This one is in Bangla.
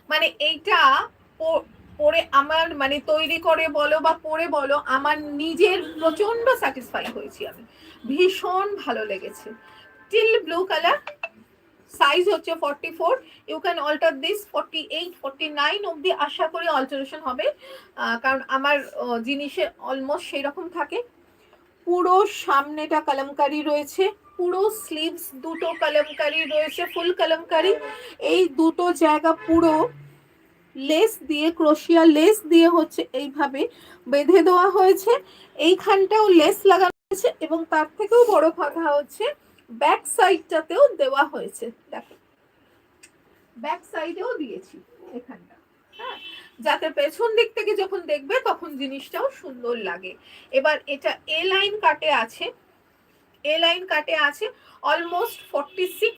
মানে এইটা পরে আমার মানে তৈরি করে বলো বা পরে বলো, আমার নিজের প্রচন্ড স্যাটিসফাই হয়েছি আমি, ভীষণ ভালো লেগেছে। টিল ব্লু কালার, সাইজ হচ্ছে 44, ইউ ক্যান অল্টার দিস 48 49 অবধি আশা করি অল্টারেশন হবে, কারণ আমার জিনিসে অলমোস্ট সেই রকম থাকে। পুরো সামনেটা কলমকারি রয়েছে, পুরো স্লিভস দুটো কলমকারি রয়েছে, ফুল কলমকারি। এই দুটো জায়গা পুরো লেস দিয়ে, ক্রোশিয়া লেস দিয়ে হচ্ছে এইভাবে বেঁধে দেওয়া হয়েছে, এইখানটাও লেস লাগানো হয়েছে, এবং তার থেকেও বড় কথা হচ্ছে ব্যাক সাইডটাতেও দেওয়া হয়েছে। দেখো ব্যাক সাইডেও দিয়েছি এখানটা, হ্যাঁ, যাতে পেছন দিক থেকে যখন দেখবে তখন জিনিসটাও সুন্দর লাগে। এবার এটা এ লাইন কাটে আছে, এ লাইন কাটে আছে অলমোস্ট 46